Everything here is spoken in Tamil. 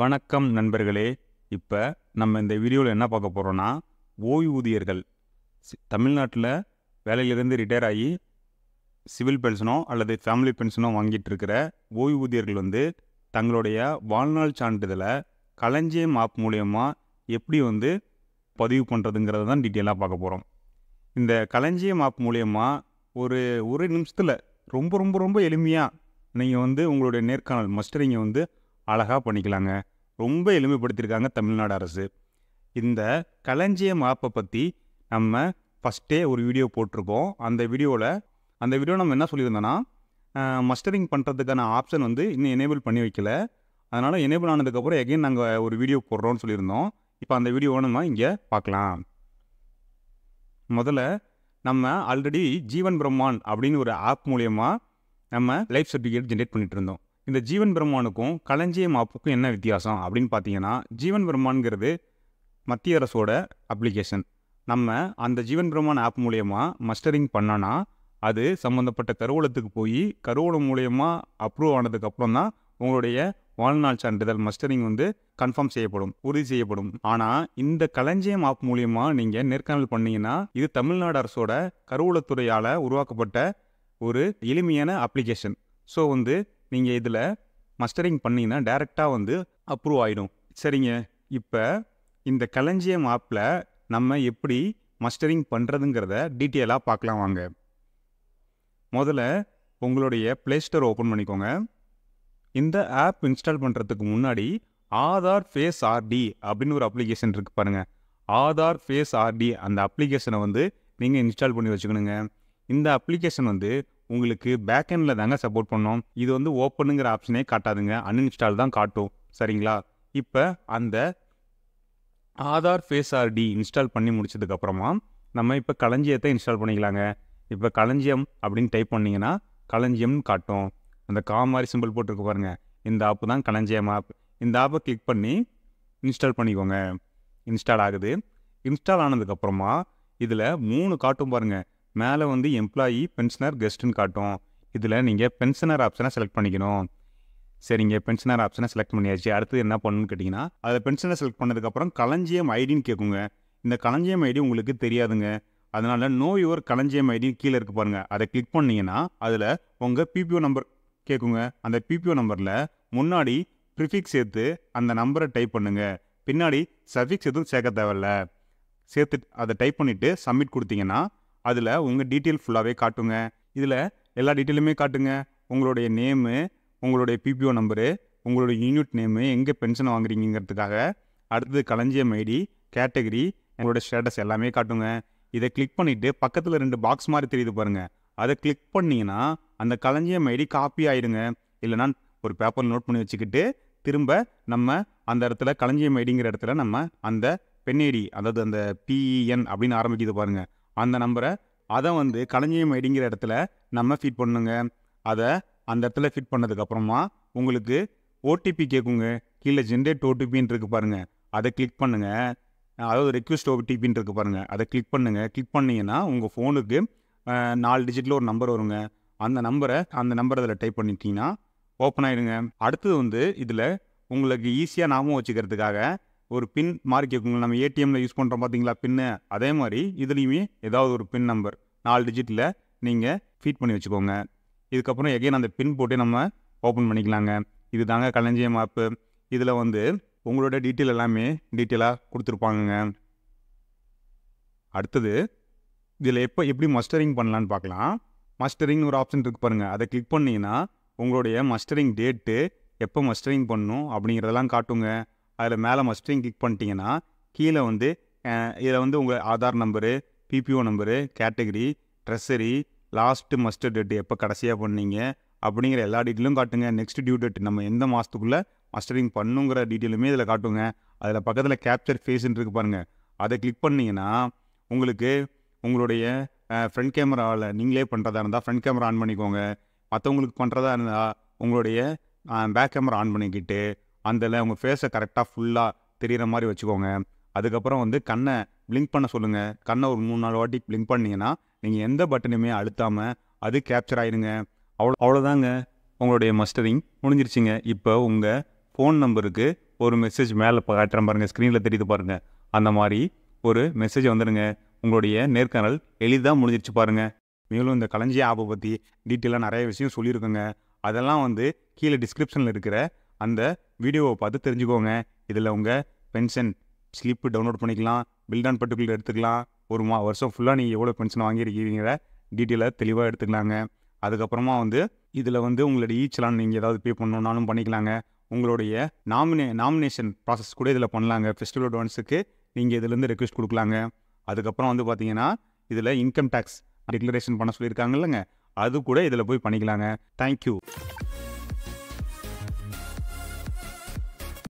வணக்கம் நண்பர்களே. இப்போ நம்ம இந்த வீடியோவில் என்ன பார்க்க போகிறோன்னா, ஓய்வூதியர்கள் தமிழ்நாட்டில் வேலையிலிருந்து ரிட்டையர் ஆகி சிவில் பென்ஷனோ அல்லது ஃபேமிலி பென்ஷனோ வாங்கிட்டு இருக்கிற ஓய்வூதியர்கள் தங்களுடைய வாழ்நாள் சான்றிதழை களஞ்சியம் ஆப் மூலயமா எப்படி பதிவு பண்ணுறதுங்கிறத தான் டீட்டெயிலாக பார்க்க போகிறோம். இந்த களஞ்சியம் ஆப் மூலயமா ஒரு நிமிஷத்தில் ரொம்ப ரொம்ப ரொம்ப எளிமையாக நீங்கள் உங்களுடைய நேர்காணல் மஸ்டரிங்கை அழகாக பண்ணிக்கலாங்க. ரொம்ப எளிமைப்படுத்தியிருக்காங்க தமிழ்நாடு அரசு. இந்த களஞ்சியம் ஆப்பை பற்றி நம்ம ஃபஸ்ட்டே ஒரு வீடியோ போட்டிருக்கோம். அந்த வீடியோ நம்ம என்ன சொல்லியிருந்தோன்னா, மஸ்டரிங் பண்ணுறதுக்கான ஆப்ஷன் இன்னும் எனேபிள் பண்ணி வைக்கல. அதனால் எனேபிள் ஆனதுக்கப்புறம் எகைன் நாங்கள் ஒரு வீடியோ போடுறோன்னு சொல்லியிருந்தோம். இப்போ அந்த வீடியோவை நம்ம இங்கே பார்க்கலாம். முதல்ல நம்ம ஆல்ரெடி ஜீவன் பிரம்மான் அப்படின்னு ஒரு ஆப் மூலயமா நம்ம லைஃப் சர்டிஃபிகேட் ஜென்ரேட் பண்ணிட்டு இருந்தோம். இந்த ஜீவன் பிரம்மானுக்கும் களஞ்சியம் ஆப்புக்கும் என்ன வித்தியாசம் அப்படின்னு பார்த்தீங்கன்னா, ஜீவன் பிரம்மான்ங்கிறது மத்திய அரசோட அப்ளிகேஷன். நம்ம அந்த ஜீவன் பிரம்மான் ஆப் மூலயமா மஸ்டரிங் பண்ணோன்னா அது சம்மந்தப்பட்ட கருவூலத்துக்கு போய் கருவூலம் மூலயமா அப்ரூவ் ஆனதுக்கப்புறம் தான் உங்களுடைய வாழ்நாள் சான்றிதழ் மஸ்டரிங் கன்ஃபார்ம் செய்யப்படும், உறுதி செய்யப்படும். ஆனால் இந்த களஞ்சியம் ஆப் மூலயமா நீங்கள் நேர்காணல் பண்ணீங்கன்னா, இது தமிழ்நாடு அரசோட கருவூலத்துறையால் உருவாக்கப்பட்ட ஒரு எளிமையான அப்ளிகேஷன். ஸோ நீங்கள் இதில் மஸ்டரிங் பண்ணிங்கன்னா டேரெக்டாக அப்ரூவ் ஆகிடும். சரிங்க, இப்போ இந்த களஞ்சியம் ஆப்பில் நம்ம எப்படி மஸ்டரிங் பண்ணுறதுங்கிறத டீட்டெயிலாக பார்க்கலாம் வாங்க. முதல்ல உங்களுடைய ப்ளே ஸ்டோர் ஓப்பன் பண்ணிக்கோங்க. இந்த ஆப் இன்ஸ்டால் பண்ணுறதுக்கு முன்னாடி ஆதார் ஃபேஸ் ஆர்டி அப்படின்னு ஒரு அப்ளிகேஷன் இருக்குது பாருங்கள். ஆதார் ஃபேஸ் ஆர்டி அந்த அப்ளிகேஷனை நீங்கள் இன்ஸ்டால் பண்ணி வச்சுக்கணுங்க. இந்த அப்ளிகேஷன் உங்களுக்கு பேக்எண்டில் தாங்க சப்போர்ட் பண்ணோம். இது ஓப்பனுங்கிற ஆப்ஷனே காட்டாதுங்க, அன்இன்ஸ்டால் தான் காட்டும். சரிங்களா, இப்போ அந்த ஆதார் ஃபேஸ் ஆர்டி இன்ஸ்டால் பண்ணி முடிச்சதுக்கப்புறமா நம்ம இப்போ களஞ்சியத்தை இன்ஸ்டால் பண்ணிக்கலாங்க. இப்போ களஞ்சியம் அப்படின்னு டைப் பண்ணிங்கன்னா களஞ்சியம்னு காட்டும். அந்த மாதிரி சிம்பிள் போட்டிருக்கு பாருங்கள், இந்த ஆப்பு தான் களஞ்சியம் ஆப். இந்த ஆப்பை கிளிக் பண்ணி இன்ஸ்டால் பண்ணிக்கோங்க. இன்ஸ்டால் ஆகுது. இன்ஸ்டால் ஆனதுக்கப்புறமா இதில் 3 காட்டும் பாருங்கள். மேலே எம்ப்ளாயி, பென்ஷனர், கெஸ்ட்டுன்னு காட்டும். இதில் நீங்கள் பென்ஷனர் ஆப்ஷனை செலக்ட் பண்ணிக்கணும். சரிங்க, பென்ஷனர் ஆப்ஷனை செலக்ட் பண்ணியாச்சு. அடுத்து என்ன பண்ணணும்னு கேட்டிங்கன்னா, அதில் பென்ஷனை செலக்ட் பண்ணதுக்கப்புறம் களஞ்சியம் ஐடின்னு கேட்குங்க. இந்த களஞ்சியம் ஐடி உங்களுக்கு தெரியாதுங்க. அதனால் நோ யுவர் களஞ்சியம் ஐடி கீழே இருக்குது பாருங்கள், அதை கிளிக் பண்ணிங்கன்னா அதில் உங்கள் பிபிஓ நம்பர் கேட்குங்க. அந்த பிபிஓ நம்பரில் முன்னாடி ப்ரிஃபிக்ஸ் சேர்த்து அந்த நம்பரை டைப் பண்ணுங்கள். பின்னாடி சஃபிக்ஸ் எதுவும் சேர்க்க தேவையில்ல. சேர்த்து அதை டைப் பண்ணிவிட்டு சப்மிட் கொடுத்தீங்கன்னா அதில் உங்கள் டீட்டெயில் ஃபுல்லாகவே காட்டுங்க. இதில் எல்லா டீட்டெயிலுமே காட்டுங்க. உங்களுடைய நேமு, உங்களுடைய பிபிஓ நம்பரு, உங்களுடைய யூனிட் நேமு, எங்கே பென்ஷன் வாங்குறீங்கிறதுக்காக, அடுத்தது களஞ்சியம் ஐடி, கேட்டகரி, உங்களோட ஸ்டேட்டஸ் எல்லாமே காட்டுங்க. இதை கிளிக் பண்ணிவிட்டு பக்கத்தில் 2 பாக்ஸ் மாதிரி தெரியுது பாருங்கள், அதை கிளிக் பண்ணிங்கன்னா அந்த களஞ்சியம் ஐடி காப்பி ஆகிடுங்க. இல்லைனா ஒரு பேப்பர் நோட் பண்ணி வச்சுக்கிட்டு திரும்ப நம்ம அந்த இடத்துல களஞ்சியம் ஐடிங்கிற இடத்துல நம்ம அந்த பென் ஐடி, அதாவது அந்த பிஇஎன் அப்படின்னு ஆரம்பிக்குது பாருங்கள், அந்த நம்பரை அதை களஞ்சியம் ஐடிங்கிற இடத்துல நம்ம ஃபிட் பண்ணுங்க. அதை அந்த இடத்துல ஃபிட் பண்ணதுக்கப்புறமா உங்களுக்கு ஓடிபி கேட்குங்க. கீழே ஜென்ரேட் ஓடிபின்னு இருக்குது பாருங்கள், அதை கிளிக் பண்ணுங்கள். அதாவது ரெக்வஸ்ட் ஓடிபின்னு இருக்குது பாருங்கள், அதை கிளிக் பண்ணுங்கள். கிளிக் பண்ணிங்கன்னா உங்கள் ஃபோனுக்கு 4 டிஜிட்டில் ஒரு நம்பர் வருங்க. அந்த நம்பரை அதில் டைப் பண்ணிட்டீங்கன்னா ஓப்பன் ஆகிடுங்க. அடுத்தது இதில் உங்களுக்கு ஈஸியாக ஞாபகம் வச்சுக்கிறதுக்காக ஒரு பின் மாதிரி கேட்குங்க. நம்ம ஏடிஎம்மில் யூஸ் பண்ணுறோம் பார்த்தீங்களா பின்னு, அதே மாதிரி இதுலேயுமே ஏதாவது ஒரு பின் நம்பர் 4 டிஜிட்டில் நீங்கள் ஃபீட் பண்ணி வச்சுக்கோங்க. இதுக்கப்புறம் எகைன் அந்த பின் போட்டு நம்ம ஓப்பன் பண்ணிக்கலாங்க. இது தாங்க களஞ்சியம் ஆப்பு. இதில் உங்களோட டீட்டெயில் எல்லாமே டீட்டெயிலாக கொடுத்துருப்பாங்கங்க. அடுத்தது இதில் எப்படி மஸ்டரிங் பண்ணலான்னு பார்க்கலாம். மஸ்டரிங் ஒரு ஆப்ஷன் இருக்குது பாருங்கள், அதை கிளிக் பண்ணிங்கன்னா உங்களுடைய மஸ்டரிங் டேட்டு, எப்போ மஸ்டரிங் பண்ணணும் அப்படிங்கிறதெல்லாம் காட்டுங்க. அதில் மேலே மஸ்டரிங் கிளிக் பண்ணிட்டீங்கன்னா கீழே இதில் உங்கள் Aadhaar number, PPO number, category, treasury, last muster date, எப்போ கடைசியாக பண்ணீங்க அப்படிங்கிற எல்லா டீட்டெயிலும் காட்டுங்க. நெக்ஸ்ட் டியூ டேட், நம்ம எந்த மாதத்துக்குள்ளே மஸ்டரிங் பண்ணுங்கிற டீட்டெயிலுமே இதில் காட்டுங்க. அதில் பக்கத்தில் கேப்சர் ஃபேஸ்ன்னு இருக்குது பாருங்கள், அதை கிளிக் பண்ணிங்கன்னா உங்களுக்கு உங்களுடைய ஃப்ரண்ட் கேமராவில் நீங்களே பண்ணுறதா இருந்தால் ஃப்ரண்ட் கேமரா ஆன் பண்ணிக்கோங்க. மற்றவங்களுக்கு பண்ணுறதா இருந்தால் உங்களுடைய பேக் கேமரா ஆன் பண்ணிக்கிட்டு அதில் உங்கள் ஃபேஸை கரெக்டாக ஃபுல்லாக தெரிகிற மாதிரி வச்சுக்கோங்க. அதுக்கப்புறம் கண்ணை பிளிங்க் பண்ண சொல்லுங்கள். கண்ணை ஒரு 3-4 வாட்டி பிளிங்க் பண்ணிங்கன்னா நீங்கள் எந்த பட்டனுமே அழுத்தாமல் அது கேப்சர் ஆகிடுங்க. அவ்வளோதாங்க, உங்களுடைய மஸ்டரிங் முடிஞ்சிருச்சுங்க. இப்போ உங்கள் ஃபோன் நம்பருக்கு ஒரு மெசேஜ் மேலே காட்டுறேன் பாருங்கள், ஸ்க்ரீனில் தெரியுது பாருங்கள். அந்த மாதிரி ஒரு மெசேஜ் வந்துடுங்க. உங்களுடைய நேர்காணல் எளிதாக முடிஞ்சிருச்சு பாருங்கள். மேலும் இந்த களஞ்சிய ஆப்பை பற்றி டீட்டெயிலாக நிறைய விஷயம் சொல்லியிருக்குங்க. அதெல்லாம் வந்து கீழே டிஸ்கிரிப்ஷனில் இருக்கிற அந்த வீடியோவை பார்த்து தெரிஞ்சுக்கோங்க. இதில் உங்கள் பென்ஷன் ஸ்லிப்பு டவுன்லோட் பண்ணிக்கலாம், பில்ட் அண்ட் பர்டிகுலர் எடுத்துக்கலாம். ஒரு வருஷம் ஃபுல்லாக நீங்கள் எவ்வளோ பென்ஷன் வாங்கியிருக்கீங்கிற டீட்டெயிலாக தெளிவாக எடுத்துக்கலாங்க. அதுக்கப்புறமா வந்து இதில் வந்து உங்களுடைய ஈச்சலான் நீங்கள் ஏதாவது பே பண்ணணுன்னாலும் பண்ணிக்கலாங்க. உங்களுடைய நாமினேஷன் ப்ராசஸ் கூட இதில் பண்ணலாங்க. ஃபெஸ்டிவல் அட்வான்ஸுக்கு நீங்கள் இதிலேருந்து ரெக்வெஸ்ட் கொடுக்கலாங்க. அதுக்கப்புறம் வந்து பார்த்தீங்கன்னா இதில் இன்கம் டேக்ஸ் டிக்ளரேஷன் பண்ண சொல்லியிருக்காங்க இல்லைங்க, அது கூட இதில் போய் பண்ணிக்கலாங்க. தேங்க்யூ.